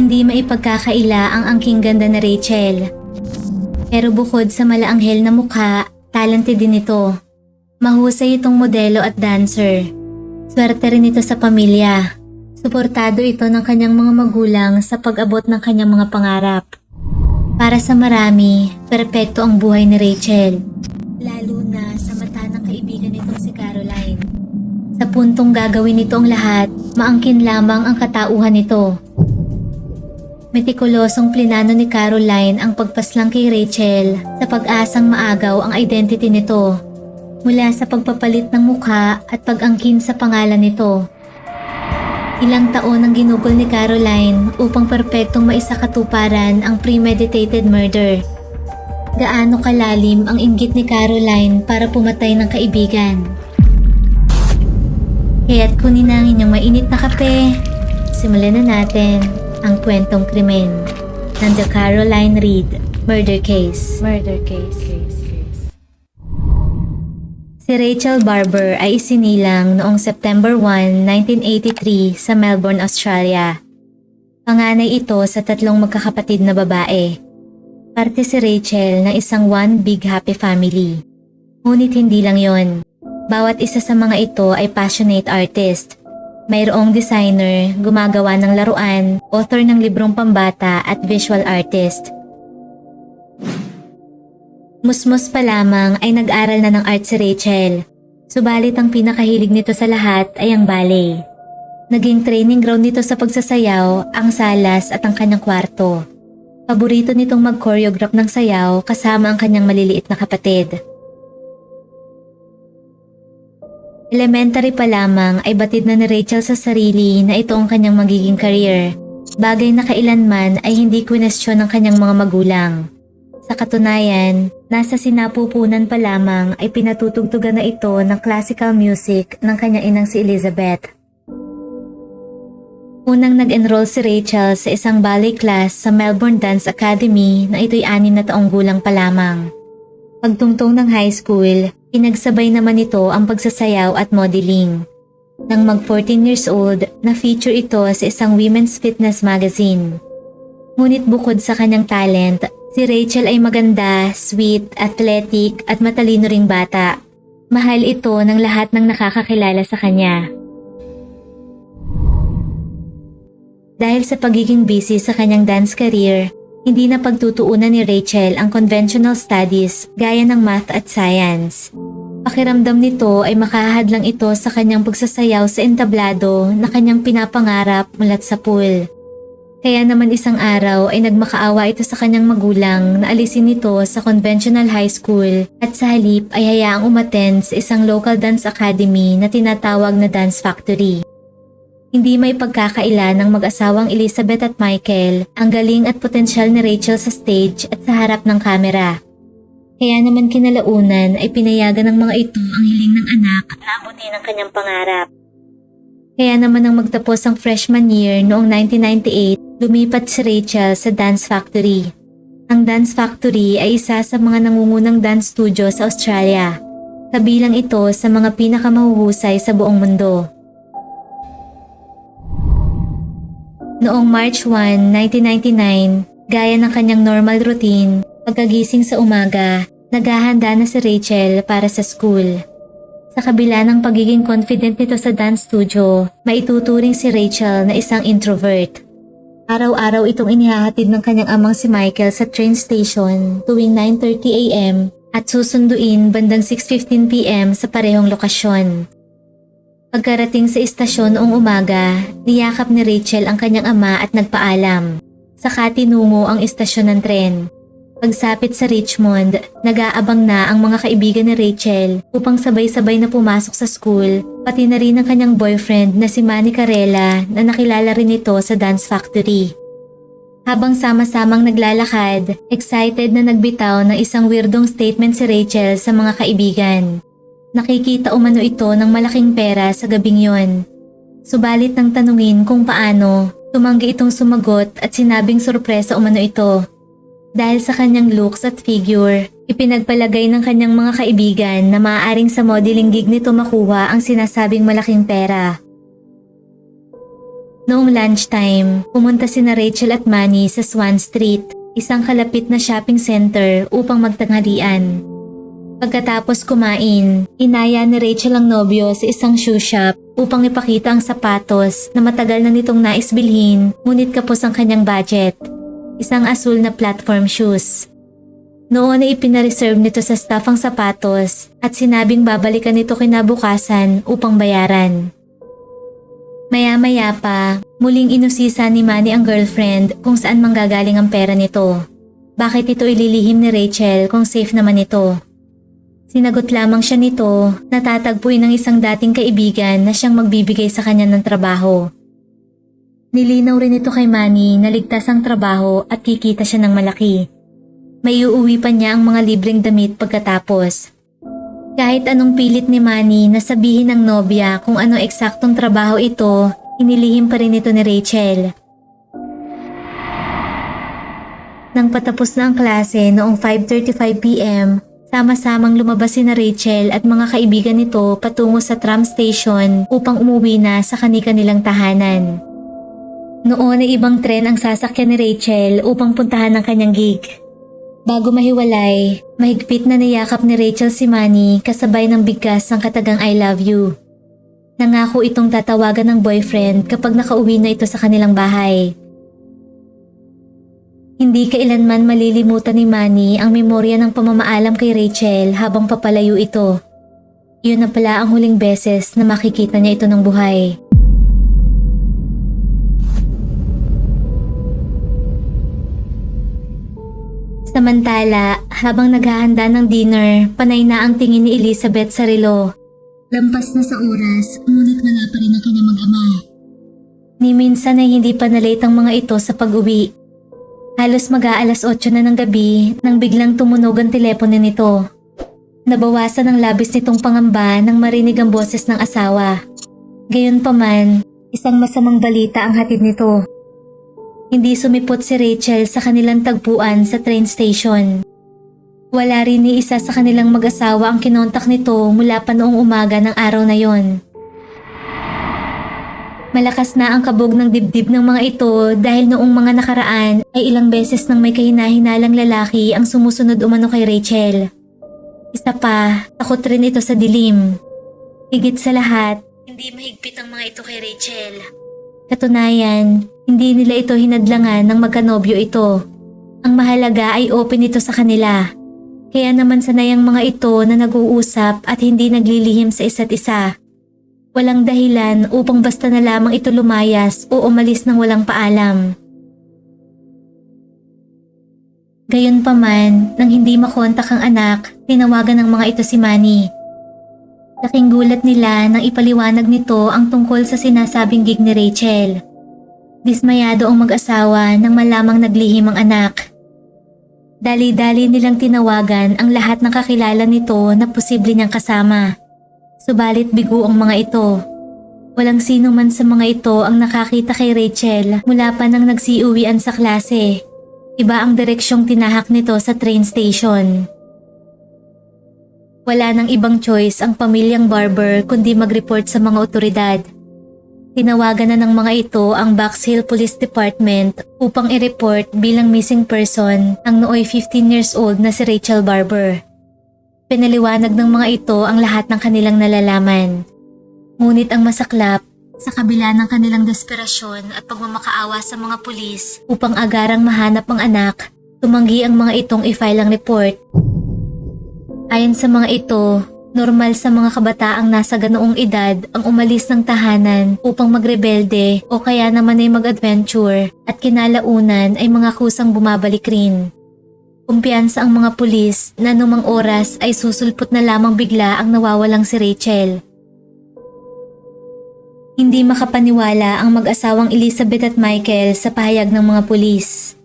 Hindi maipagkakaila ang angking ganda na Rachel. Pero bukod sa malaanghel na mukha, talented din ito. Mahusay itong modelo at dancer. Swerte rin ito sa pamilya. Suportado ito ng kanyang mga magulang sa pag-abot ng kanyang mga pangarap. Para sa marami, perpekto ang buhay ni Rachel. Lalo na sa mata ng kaibigan nitong si Caroline. Sa puntong gagawin nito ang lahat, maangkin lamang ang katauhan nito. Metikulosong plinano ni Caroline ang pagpaslang kay Rachel sa pag-asang maagaw ang identity nito. Mula sa pagpapalit ng mukha at pag-angkin sa pangalan nito. Ilang taon ang ginugol ni Caroline upang perpektong maisakatuparan ang premeditated murder. Gaano kalalim ang inggit ni Caroline para pumatay ng kaibigan. Kaya't kunin na ang inyong mainit na kape. Simulan na natin ang kwentong krimen ng The Caroline Reed Murder Case. Si Rachel Barber ay isinilang noong September 1, 1983 sa Melbourne, Australia. Panganay ito sa 3 magkakapatid na babae. Parte si Rachel ng isang one big happy family. Ngunit hindi lang yon. Bawat isa sa mga ito ay passionate artist. Mayroong designer, gumagawa ng laruan, author ng librong pambata at visual artist. Musmos pa lamang ay nag-aral na ng art si Rachel. Subalit ang pinakahilig nito sa lahat ay ang ballet. Naging training ground nito sa pagsasayaw, ang salas at ang kanyang kwarto. Paborito nitong mag-choreograph ng sayaw kasama ang kanyang maliliit na kapatid. Elementary pa lamang ay batid na ni Rachel sa sarili na ito ang kanyang magiging career. Bagay na kailanman ay hindi kwestiyon ng kanyang mga magulang. Sa katunayan, nasa sinapupunan pa lamang ay pinatutugtugan na ito ng classical music ng kanyang inang si Elizabeth. Unang nag-enroll si Rachel sa isang ballet class sa Melbourne Dance Academy na ito'y 6 na taong gulang pa lamang. Pagtungtong ng high school, pinagsabay naman ito ang pagsasayaw at modeling. Nang mag-14 years old, na-feature ito sa isang women's fitness magazine. Ngunit bukod sa kanyang talent, si Rachel ay maganda, sweet, athletic at matalino ring bata. Mahal ito ng lahat ng nakakakilala sa kanya. Dahil sa pagiging busy sa kanyang dance career, hindi na pagtutuunan ni Rachel ang conventional studies gaya ng math at science. Pakiramdam nito ay makahadlang ito sa kanyang pagsasayaw sa entablado na kanyang pinapangarap mulat sa pool. Kaya naman isang araw ay nagmakaawa ito sa kanyang magulang na alisin nito sa conventional high school at sa halip ay hayaang umattend sa isang local dance academy na tinatawag na Dance Factory. Hindi may pagkakaila ng mag-asawang Elizabeth at Michael ang galing at potensyal ni Rachel sa stage at sa harap ng kamera. Kaya naman kinalaunan ay pinayagan ng mga ito ang hiling ng anak na abutin ang kanyang pangarap. Kaya naman nang magtapos ang freshman year noong 1998, lumipat si Rachel sa Dance Factory. Ang Dance Factory ay isa sa mga nangungunang dance studio sa Australia. Kabilang ito sa mga pinakamahuhusay sa buong mundo. Noong March 1, 1999, gaya ng kanyang normal routine, pagkagising sa umaga, naghahanda na si Rachel para sa school. Sa kabila ng pagiging confident nito sa dance studio, maituturing si Rachel na isang introvert. Araw-araw itong inihahatid ng kanyang amang si Michael sa train station tuwing 9:30 AM at susunduin bandang 6:15 PM sa parehong lokasyon. Pagkarating sa istasyon noong umaga, niyakap ni Rachel ang kanyang ama at nagpaalam. Saka tinungo ang istasyon ng tren. Pagsapit sa Richmond, nag-aabang na ang mga kaibigan ni Rachel upang sabay-sabay na pumasok sa school, pati na rin ang kanyang boyfriend na si Manny Carella na nakilala rin ito sa Dance Factory. Habang sama-samang naglalakad, excited na nagbitaw ng isang weirdong statement si Rachel sa mga kaibigan. Nakikita umano ito ng malaking pera sa gabing yon. Subalit nang tanungin kung paano, tumanggi itong sumagot at sinabing sorpresa umano ito. Dahil sa kanyang looks at figure, ipinagpalagay ng kanyang mga kaibigan na maaaring sa modeling gig nito makuha ang sinasabing malaking pera. Noong lunchtime, pumunta sina Rachel at Manny sa Swan Street, isang kalapit na shopping center upang magtanghalian. Pagkatapos kumain, inaya ni Rachel ang nobyo sa isang shoe shop upang ipakita ang sapatos na matagal na nitong nais bilhin ngunit kapos ang kanyang budget. Isang asul na platform shoes. Noon ay ipinareserve nito sa staff ang sapatos at sinabing babalikan nito kinabukasan upang bayaran. Maya-maya pa, muling inusisa ni Manny ang girlfriend kung saan manggagaling ang pera nito. Bakit ito ililihim ni Rachel kung safe naman ito? Sinagot lamang siya nito na tatagpuin ng isang dating kaibigan na siyang magbibigay sa kanya ng trabaho. Nilinaw rin ito kay Manny na ligtas ang trabaho at kikita siya ng malaki. May uuwi pa niya ang mga libreng damit pagkatapos. Kahit anong pilit ni Manny na sabihin ng nobya kung ano eksaktong trabaho ito, inilihim pa rin ito ni Rachel. Nang patapos na ang klase noong 5:35 p.m., sama-samang lumabas sina Rachel at mga kaibigan nito patungo sa tram station upang umuwi na sa kani-kanilang tahanan. Noon ay ibang tren ang sasakyan ni Rachel upang puntahan ang kanyang gig. Bago mahiwalay, mahigpit na niyakap ni Rachel si Manny kasabay ng bigkas ng katagang I love you. Nangako itong tatawagan ng boyfriend kapag nakauwi na ito sa kanilang bahay. Hindi kailanman malilimutan ni Manny ang memorya ng pamamaalam kay Rachel habang papalayo ito. Yun na pala ang huling beses na makikita niya ito ng buhay. Samantala, habang naghahanda ng dinner, panay na ang tingin ni Elizabeth sa relo. Lampas na sa oras, ngunit wala pa rin ang kanyang mag-ama. Ni minsan ay hindi pa na-late ang mga ito sa pag-uwi. Halos mag-aalas 8 na ng gabi nang biglang tumunog ang telepono nito. Nabawasan ang labis nitong pangamba nang marinig ang boses ng asawa. Gayunpaman, isang masamang balita ang hatid nito. Hindi sumipot si Rachel sa kanilang tagpuan sa train station. Wala rin ni isa sa kanilang mag-asawa ang kinontak nito mula pa noong umaga ng araw na yon. Malakas na ang kabog ng dibdib ng mga ito dahil noong mga nakaraan ay ilang beses nang may kahina-hinalang lalaki ang sumusunod umano kay Rachel. Isa pa, takot rin ito sa dilim. Higit sa lahat, hindi mahigpit ang mga ito kay Rachel. Katunayan, hindi nila ito hinadlangan ng magkanobyo ito. Ang mahalaga ay open ito sa kanila. Kaya naman sanay ang mga ito na nag-uusap at hindi naglilihim sa isa't isa. Walang dahilan upang basta na lamang ito lumayas o umalis ng walang paalam. Gayunpaman, nang hindi makontak ang anak, tinawagan ng mga ito si Manny. Laking gulat nila nang ipaliwanag nito ang tungkol sa sinasabing gig ni Rachel. Dismayado ang mag-asawa nang malamang naglihim ang anak. Dali-dali nilang tinawagan ang lahat ng kakilala nito na posible niyang kasama. Subalit bigo ang mga ito. Walang sino man sa mga ito ang nakakita kay Rachel mula pa nang nagsiuwian sa klase. Iba ang direksyong tinahak nito sa train station. Wala nang ibang choice ang pamilyang Barber kundi mag-report sa mga otoridad. Tinawagan na ng mga ito ang Box Hill Police Department upang i-report bilang missing person ang nooy 15 years old na si Rachel Barber. Pinaliwanag ng mga ito ang lahat ng kanilang nalalaman. Ngunit ang masaklap, sa kabila ng kanilang desperasyon at pagmamakaawa sa mga pulis upang agarang mahanap ang anak, tumanggi ang mga itong i-file ang report. Ayon sa mga ito, normal sa mga kabataang nasa ganoong edad ang umalis ng tahanan upang magrebelde o kaya naman ay mag-adventure at kinalaunan ay mga kusang bumabalik rin. Kumpiyansa ang mga pulis na anumang oras ay susulpot na lamang bigla ang nawawalang si Rachel. Hindi makapaniwala ang mag-asawang Elizabeth at Michael sa pahayag ng mga pulis.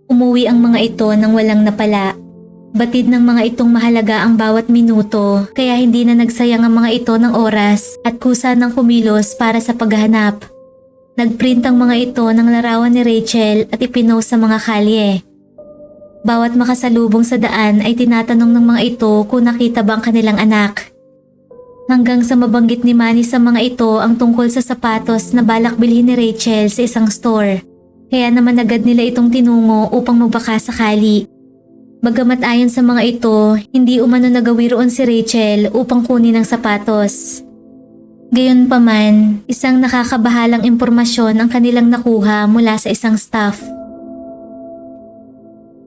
Umuwi ang mga ito nang walang napala. Batid ng mga itong mahalaga ang bawat minuto kaya hindi na nagsayang ang mga ito ng oras at kusa ng kumilos para sa paghahanap. Nagprint ang mga ito ng larawan ni Rachel at ipinost sa mga kalye. Bawat makasalubong sa daan ay tinatanong ng mga ito kung nakita ba ang kanilang anak. Hanggang sa mabanggit ni Manny sa mga ito ang tungkol sa sapatos na balak bilhin ni Rachel sa isang store. Kaya naman agad nila itong tinungo upang magbaka sakali. Bagamat ayon sa mga ito, hindi umano nagawi roon si Rachel upang kunin ang sapatos. Gayunpaman, isang nakakabahalang impormasyon ang kanilang nakuha mula sa isang staff.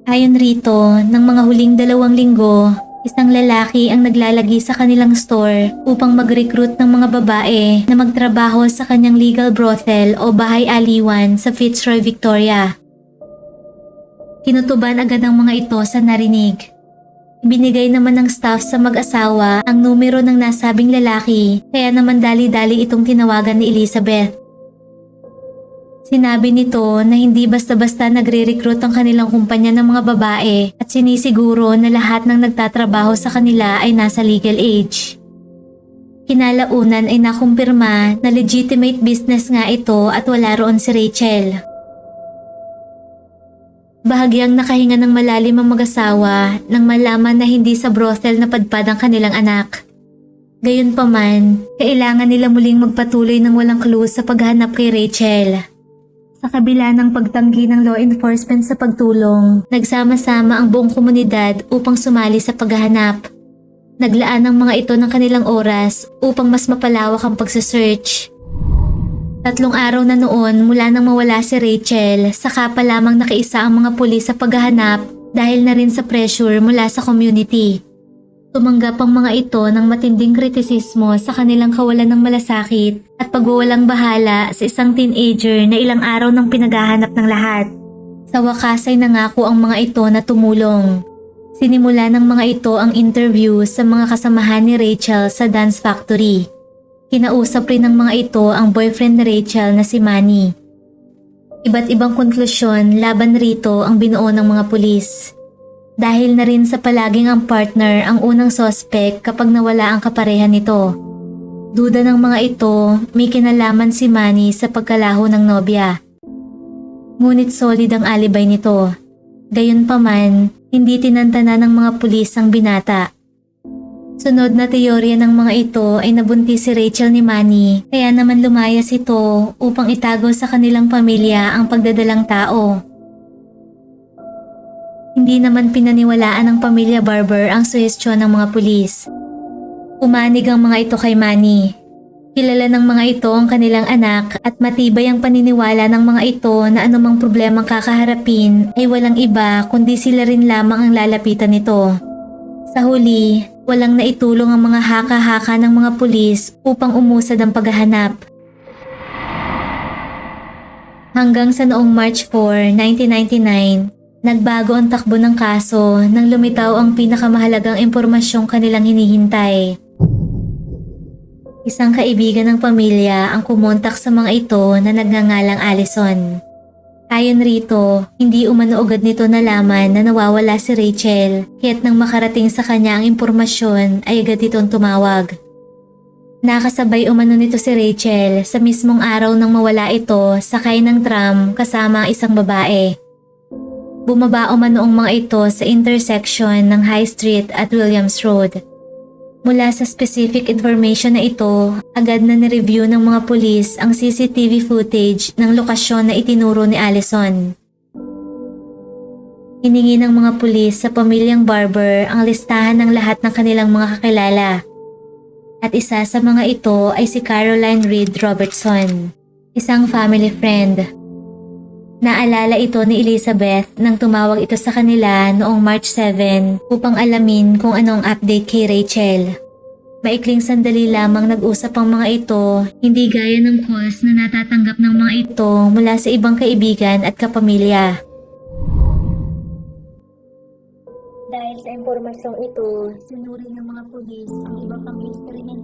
Ayon rito, ng mga huling 2 linggo, isang lalaki ang naglalagi sa kanilang store upang mag-recruit ng mga babae na magtrabaho sa kanyang legal brothel o bahay aliwan sa Fitzroy, Victoria. Kinutuban agad ang mga ito sa narinig. Ibinigay naman ng staff sa mag-asawa ang numero ng nasabing lalaki kaya naman dali-dali itong tinawagan ni Elizabeth. Sinabi nito na hindi basta-basta nagre-recruit ang kanilang kumpanya ng mga babae at sinisiguro na lahat ng nagtatrabaho sa kanila ay nasa legal age. Kinalaunan ay nakumpirma na legitimate business nga ito at wala roon si Rachel. Bahagyang nakahinga ng malalim ang mag-asawa nang malaman na hindi sa brothel napadpad ang kanilang anak. Gayunpaman, kailangan nila muling magpatuloy ng walang clue sa paghanap kay Rachel. Sa kabila ng pagtanggi ng law enforcement sa pagtulong, nagsama-sama ang buong komunidad upang sumali sa paghahanap. Naglaan ang mga ito ng kanilang oras upang mas mapalawak ang pagsasearch. 3 araw na noon mula nang mawala si Rachel, saka pa lamang nakiisa ang mga pulis sa paghahanap dahil na rin sa pressure mula sa community. Tumanggap ang mga ito ng matinding kritisismo sa kanilang kawalan ng malasakit at pagwawalang bahala sa isang teenager na ilang araw nang pinaghahanap ng lahat. Sa wakas ay nangako ang mga ito na tumulong. Sinimula ng mga ito ang interview sa mga kasamahan ni Rachel sa dance factory. Kinausap rin ng mga ito ang boyfriend ni Rachel na si Manny. Iba't ibang konklusyon laban rito ang binuo ng mga pulis. Dahil na rin sa palaging ang partner ang unang suspect kapag nawala ang kaparehan nito. Duda ng mga ito, may kinalaman si Manny sa pagkalaho ng nobya. Ngunit solid ang alibay nito. Gayunpaman, hindi tinantana ng mga pulis ang binata. Sunod na teorya ng mga ito ay nabuntis si Rachel ni Manny kaya naman lumayas ito upang itago sa kanilang pamilya ang pagdadalang tao. Hindi naman pinaniwalaan ng pamilya Barber ang suhestyon ng mga pulis. Umanig ang mga ito kay Manny. Kilala ng mga ito ang kanilang anak at matibay ang paniniwala ng mga ito na anumang problemang kakaharapin ay walang iba kundi sila rin lamang ang lalapitan nito. Sa huli, walang naitulong ang mga haka-haka ng mga pulis upang umusad ang paghahanap. Hanggang sa noong March 4, 1999, nagbago ang takbo ng kaso nang lumitaw ang pinakamahalagang impormasyong kanilang hinihintay. Isang kaibigan ng pamilya ang kumontak sa mga ito na nagngangalang Allison. Ayon rito, hindi umano agad nito nalaman na nawawala si Rachel, kaya't nang makarating sa kanya ang impormasyon ay agad itong tumawag. Nakasabay umano nito si Rachel sa mismong araw nang mawala ito sakay ng tram kasama ang isang babae. Bumaba umano ang mga ito sa intersection ng High Street at Williams Road. Mula sa specific information na ito, agad na nireview ng mga pulis ang CCTV footage ng lokasyon na itinuro ni Allison. Hiningi ng mga pulis sa pamilyang Barber ang listahan ng lahat ng kanilang mga kakilala. At isa sa mga ito ay si Caroline Reed Robertson, isang family friend. Naalala ito ni Elizabeth nang tumawag ito sa kanila noong March 7 upang alamin kung anong update kay Rachel. Maikling sandali lamang nag-usap ang mga ito, hindi gaya ng calls na natatanggap ng mga ito mula sa ibang kaibigan at kapamilya. Dahil sa impormasyong ito, sinuri ng mga pulis ang iba pang instrument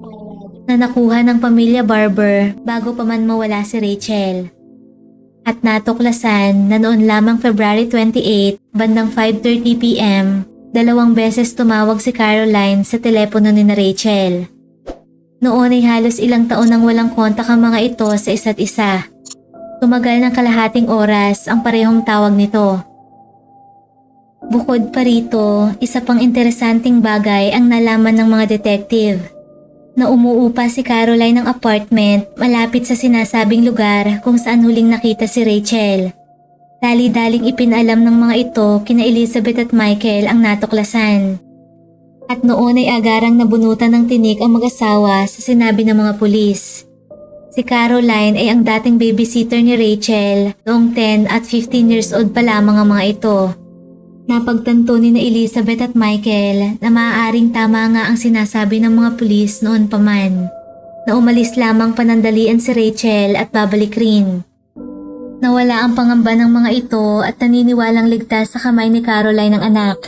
na nakuha ng pamilya Barber bago pa man mawala si Rachel. At natuklasan na noon lamang February 28, bandang 5:30 PM, 2 beses tumawag si Caroline sa telepono ni Rachel. Noon ay halos ilang taon nang walang kontak ang mga ito sa isa't isa. Tumagal ng kalahating oras ang parehong tawag nito. Bukod pa rito, isa pang interesanting bagay ang nalaman ng mga detective. na umuupa si Caroline ng apartment malapit sa sinasabing lugar kung saan huling nakita si Rachel. Dali-daling ipinalam ng mga ito kina Elizabeth at Michael ang natuklasan. At noon ay agarang nabunutan ng tinik ang mag-asawa sa sinabi ng mga pulis. Si Caroline ay ang dating babysitter ni Rachel noong 10 at 15 years old pa lamang ang mga ito. Napagtanto ni na Elizabeth at Michael na maaaring tama nga ang sinasabi ng mga pulis noon pa man, na umalis lamang panandalian si Rachel at babalik rin. Nawala ang pangamba ng mga ito at naniniwalang ligtas sa kamay ni Caroline ang anak.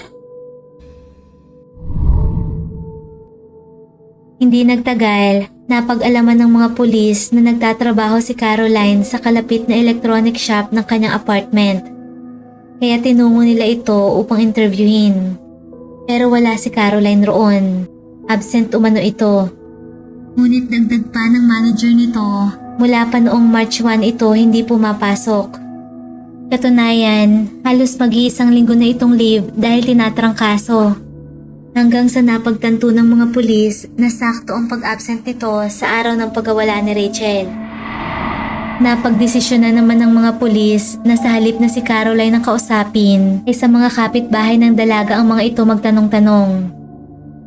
Hindi nagtagal, napag-alaman ng mga pulis na nagtatrabaho si Caroline sa kalapit na electronic shop ng kanyang apartment. Kaya tinungo nila ito upang interviewin. Pero wala si Caroline roon. Absent umano ito. Ngunit dagdag pa ng manager nito, mula pa noong March 1 ito hindi pumapasok. Katunayan, halos mag-iisang linggo na itong leave dahil tinatrangkaso. Hanggang sa napagtanto ng mga pulis na sakto ang pag-absent nito sa araw ng pagkawala ni Rachel. Napagdesisyon na naman ng mga pulis na sa halip na si Caroline ang kausapin ay sa mga kapitbahay ng dalaga ang mga ito magtanong-tanong.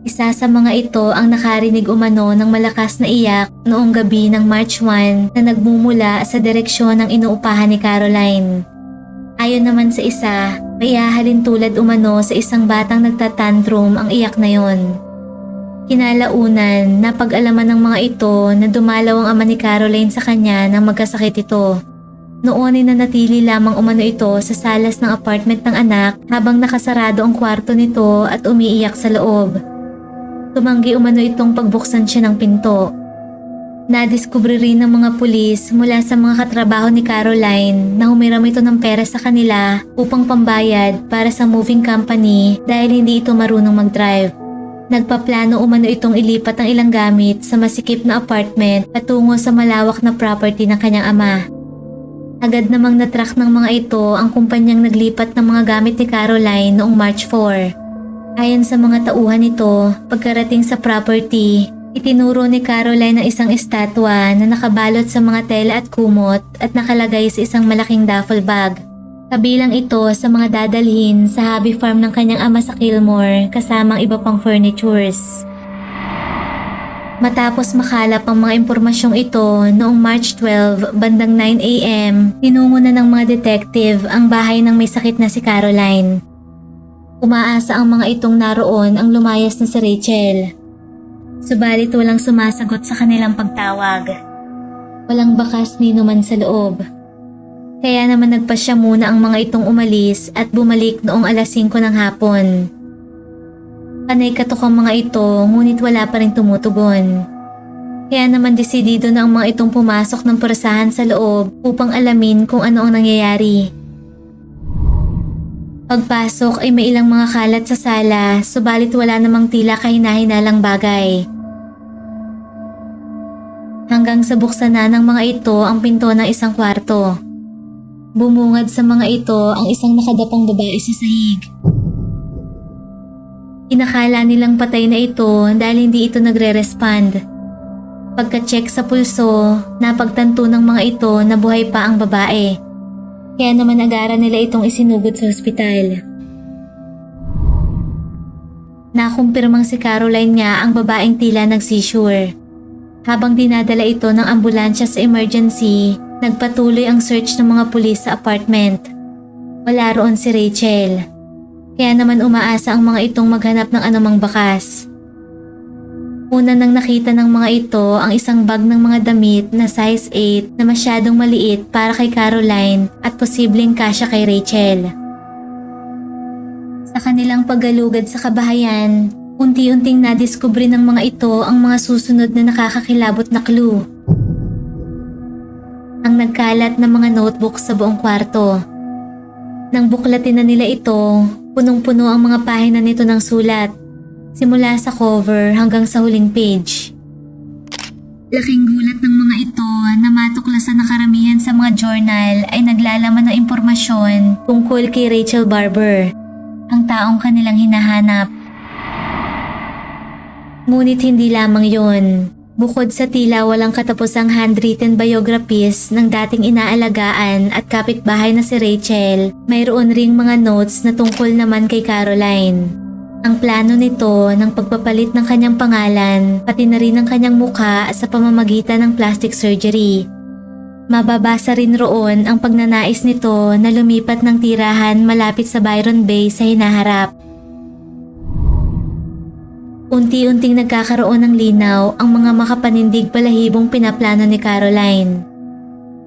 Isa sa mga ito ang nakarinig umano ng malakas na iyak noong gabi ng March 1 na nagmumula sa direksyon ng inuupahan ni Caroline. Ayon naman sa isa, may hahalin tulad umano sa isang batang nagtatantrum ang iyak na yon. Kinalaunan, napag-alaman ng mga ito na dumalaw ang ama ni Caroline sa kanya nang magkasakit ito. Noon ay nanatili lamang umano ito sa salas ng apartment ng anak habang nakasarado ang kwarto nito at umiiyak sa loob. Tumanggi umano itong pagbuksan siya ng pinto. Nadiskubre rin ng mga pulis mula sa mga katrabaho ni Caroline na humiram ito ng pera sa kanila upang pambayad para sa moving company dahil hindi ito marunong mag-drive. Nagpaplano umano itong ilipat ang ilang gamit sa masikip na apartment patungo sa malawak na property ng kanyang ama. Agad namang natrack ng mga ito ang kumpanyang naglipat ng mga gamit ni Caroline noong March 4. Ayon sa mga tauhan nito, pagkarating sa property, itinuro ni Caroline ang isang estatwa na nakabalot sa mga tela at kumot at nakalagay sa isang malaking duffel bag. Kabilang ito sa mga dadalhin sa hobby farm ng kanyang ama sa Kilmore kasamang iba pang furnitures. Matapos makalap ang mga impormasyong ito noong March 12 bandang 9 AM, tinungo na ng mga detective ang bahay ng may sakit na si Caroline. Umaasa ang mga itong naroon ang lumayas na si Rachel. Subalit walang sumasagot sa kanilang pagtawag. Walang bakas ni numan sa loob. Kaya naman nagpasya muna ang mga itong umalis at bumalik noong alas 5 ng hapon. Panay katok ang mga ito ngunit wala pa rin tumutugon. Kaya naman desidido na ang mga itong pumasok ng purasahan sa loob upang alamin kung ano ang nangyayari. Pagpasok ay may ilang mga kalat sa sala subalit wala namang tila kahina-hinalang bagay. Hanggang sa buksan na ng mga ito ang pinto ng isang kwarto. Bumungad sa mga ito ang isang nakadapang babae sa sahig. Inakala nilang patay na ito dahil hindi ito nagre-respond. Pagka-check sa pulso, napagtanto ng mga ito na buhay pa ang babae. Kaya naman agaran nila itong isinugod sa ospital. Nakumpirmang si Caroline nga ang babaeng tila nag-seizure. Habang dinadala ito ng ambulansya sa emergency, nagpatuloy ang search ng mga pulis sa apartment. Wala roon si Rachel. Kaya naman umaasa ang mga itong maghanap ng anumang bakas. Una nang nakita ng mga ito ang isang bag ng mga damit na size 8 na masyadong maliit para kay Caroline at posibleng kasya kay Rachel. Sa kanilang paggalugad sa kabahayan, unti-unting nadiskubre ng mga ito ang mga susunod na nakakakilabot na clue. Ang nagkalat na mga notebook sa buong kwarto. Nang buklatin na nila ito, punong-puno ang mga pahina nito ng sulat. Simula sa cover hanggang sa huling page. Laking gulat ng mga ito na matuklasan na karamihan sa mga journal ay naglalaman ng impormasyon tungkol kay Rachel Barber, ang taong kanilang hinahanap. Ngunit hindi lamang yon. Bukod sa tila walang katapusang handwritten biographies ng dating inaalagaan at kapitbahay na si Rachel, mayroon ring mga notes na tungkol naman kay Caroline. Ang plano nito ng pagpapalit ng kanyang pangalan, pati na rin ang kanyang mukha sa pamamagitan ng plastic surgery. Mababasa rin roon ang pagnanais nito na lumipat ng tirahan malapit sa Byron Bay sa hinaharap. Unti-unting nagkakaroon ng linaw ang mga makapanindig balahibong pinaplano ni Caroline.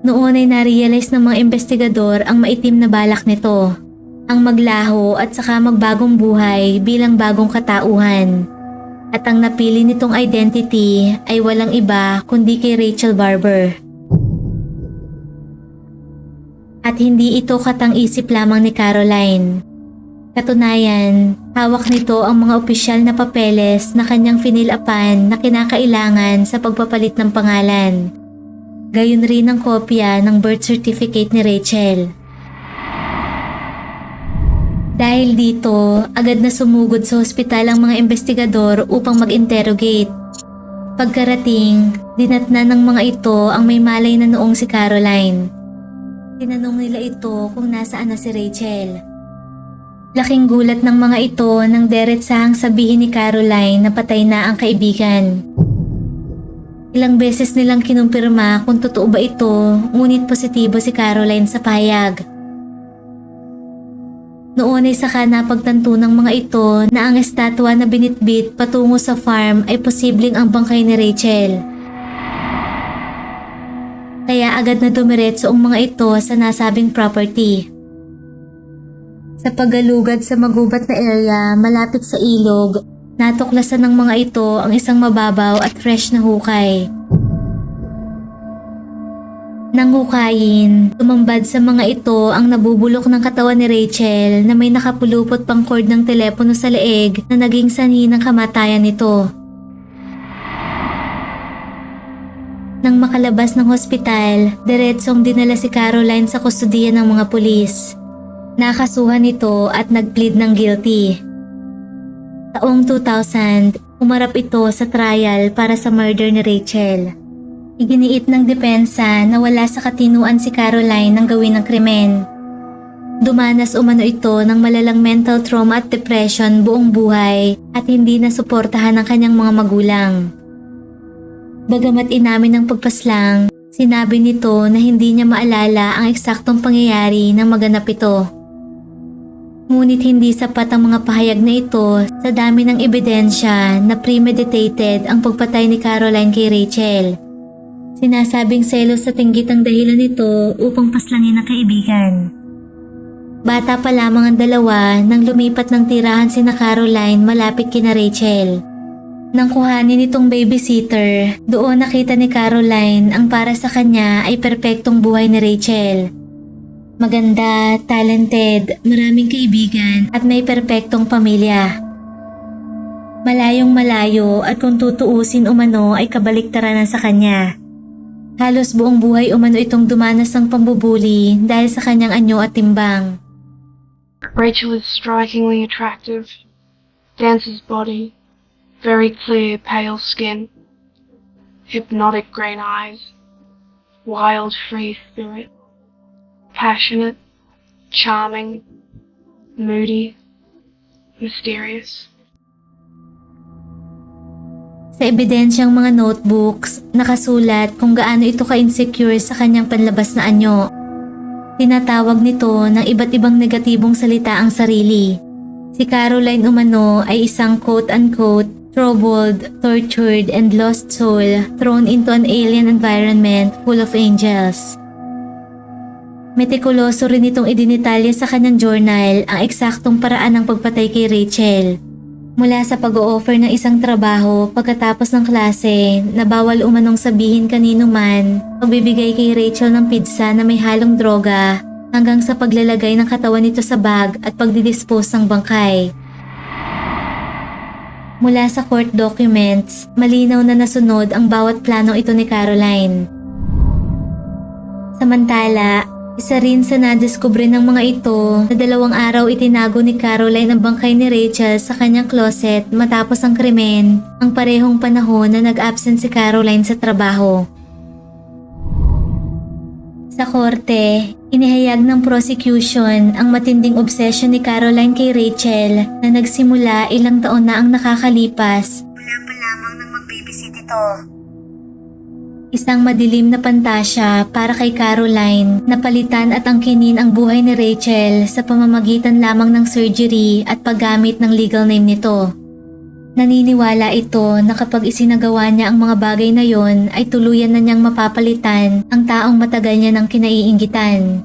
Noon ay narealize ng mga investigador ang maitim na balak nito, ang maglaho at saka magbagong buhay bilang bagong katauhan. At ang napili nitong identity ay walang iba kundi kay Rachel Barber. At hindi ito katang-isip lamang ni Caroline. Katunayan, hawak nito ang mga opisyal na papeles na kanyang finilapan na kinakailangan sa pagpapalit ng pangalan. Gayon rin ang kopya ng birth certificate ni Rachel. Dahil dito, agad na sumugod sa ospital ang mga investigador upang mag-interrogate. Pagkarating, dinatnan ng mga ito ang may malay na noong si Caroline. Tinanong nila ito kung nasaan na si Rachel. Laking gulat ng mga ito nang diretsahang sabihin ni Caroline na patay na ang kaibigan. Ilang beses nilang kinumpirma kung totoo ba ito, ngunit positibo si Caroline sa payag. Noon ay saka napagtanto ng mga ito na ang estatwa na binitbit patungo sa farm ay posibleng ang bangkay ni Rachel. Kaya agad na dumiretso ang mga ito sa nasabing property. Sa paggalugad sa magubat na area malapit sa ilog, natuklasan ng mga ito ang isang mababaw at fresh na hukay. Nang hukayin, tumambad sa mga ito ang nabubulok ng katawan ni Rachel na may nakapulupot pang cord ng telepono sa leeg na naging sanhi ng kamatayan nito. Nang makalabas ng hospital, diretsong dinala si Caroline sa kustudiya ng mga pulis. Nakasuhan ito at nag-plead ng guilty. Taong 2000, umarap ito sa trial para sa murder ni Rachel. Iginiit ng depensa na wala sa katinuan si Caroline nang gawin ng krimen. Dumanas umano ito ng malalang mental trauma at depression buong buhay at hindi nasuportahan ng kanyang mga magulang. Bagamat inamin ng pagpaslang, sinabi nito na hindi niya maalala ang eksaktong pangyayari nang maganap ito. Ngunit hindi sapat ang mga pahayag na ito sa dami ng ebidensya na premeditated ang pagpatay ni Caroline kay Rachel. Sinasabing selos sa tinggit ang dahilan nito upang paslangin ang kaibigan. Bata pa lamang ang dalawa nang lumipat ng tirahan sina Caroline malapit kina Rachel. Nang kuhanin itong babysitter, doon nakita ni Caroline ang para sa kanya ay perpektong buhay ni Rachel. Maganda, talented, maraming kaibigan at may perpektong pamilya. Malayong malayo at kung tutuusin umano ay kabaliktaran na sa kanya. Halos buong buhay umano itong dumanas ng pambubuli dahil sa kanyang anyo at timbang. Rachel is strikingly attractive. Dancer's body, very clear pale skin, hypnotic green eyes, wild free spirit. Passionate, charming, moody, mysterious. Sa ebidensyang mga notebooks, nakasulat kung gaano ito ka-insecure sa kanyang panlabas na anyo. Tinatawag nito ng iba't ibang negatibong salita ang sarili. Si Caroline umano ay isang quote-unquote troubled, tortured, and lost soul thrown into an alien environment full of angels. Metikuloso rin itong idinitalya sa kanyang journal ang eksaktong paraan ng pagpatay kay Rachel. Mula sa pag-o-offer ng isang trabaho pagkatapos ng klase na bawal umanong sabihin kanino man, pagbibigay kay Rachel ng pizza na may halong droga, hanggang sa paglalagay ng katawan nito sa bag at pagdidispose ng bangkay. Mula sa court documents, malinaw na nasunod ang bawat plano ito ni Caroline. Samantala, Isa rin sa nadiskubre ng mga ito na 2 araw itinago ni Caroline ang bangkay ni Rachel sa kanyang closet matapos ang krimen, ang parehong panahon na nag-absent si Caroline sa trabaho. Sa korte, inihayag ng prosecution ang matinding obsession ni Caroline kay Rachel na nagsimula ilang taon na ang nakakalipas. Wala pa lamang nang mag-babysit ito. Isang madilim na pantasya para kay Caroline na palitan at angkinin ang buhay ni Rachel sa pamamagitan lamang ng surgery at paggamit ng legal name nito. Naniniwala ito na kapag isinagawa niya ang mga bagay na yon ay tuluyan na niyang mapapalitan ang taong matagal niya nang kinaiinggitan.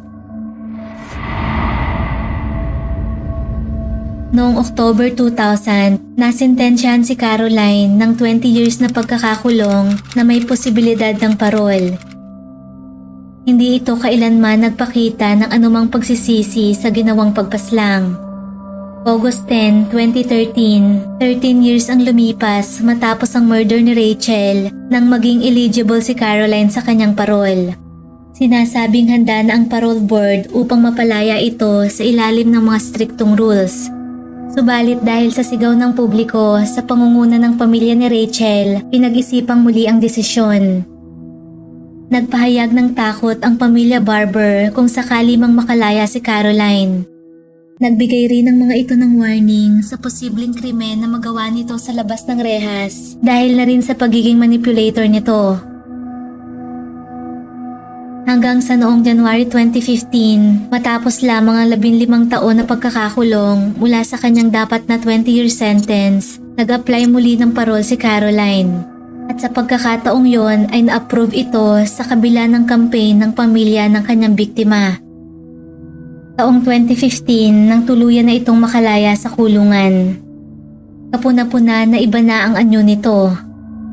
Noong October 2000, nasintensyahan si Caroline ng 20 years na pagkakakulong na may posibilidad ng parol. Hindi ito kailanman nagpakita ng anumang pagsisisi sa ginawang pagpaslang. August 10, 2013, 13 years ang lumipas matapos ang murder ni Rachel nang maging eligible si Caroline sa kanyang parol. Sinasabing handa na ang parole board upang mapalaya ito sa ilalim ng mga striktong rules. Subalit dahil sa sigaw ng publiko sa pangunguna ng pamilya ni Rachel, pinag-isipang muli ang desisyon. Nagpahayag ng takot ang pamilya Barber kung sakali mang makalaya si Caroline. Nagbigay rin ng mga ito ng warning sa posibleng krimen na magawa nito sa labas ng rehas dahil na rin sa pagiging manipulator nito. Hanggang sa noong January 2015, matapos lamang ang 15 taon na pagkakakulong mula sa kanyang dapat na 20-year sentence, nag-apply muli ng parol si Caroline. At sa pagkakataong yon ay na-approve ito sa kabila ng campaign ng pamilya ng kanyang biktima. Taong 2015 nang tuluyan na itong makalaya sa kulungan. Kapuna-puna na iba na ang anyo nito.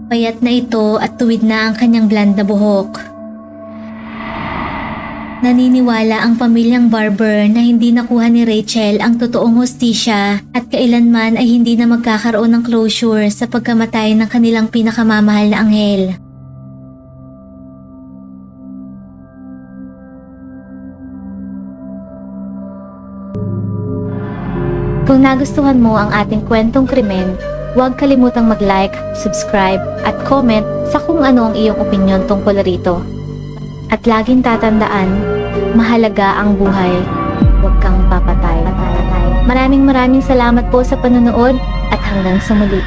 Payat na ito at tuwid na ang kanyang blonde na buhok. Naniniwala ang pamilyang Barber na hindi nakuha ni Rachel ang totoong hustisya at kailanman ay hindi na magkakaroon ng closure sa pagkamatay ng kanilang pinakamamahal na anghel. Kung nagustuhan mo ang ating kwentong krimen, huwag kalimutang mag-like, subscribe at comment sa kung ano ang iyong opinyon tungkol rito. At laging tatandaan, mahalaga ang buhay, huwag kang papatay. Maraming salamat po sa panonood at hanggang sa muli.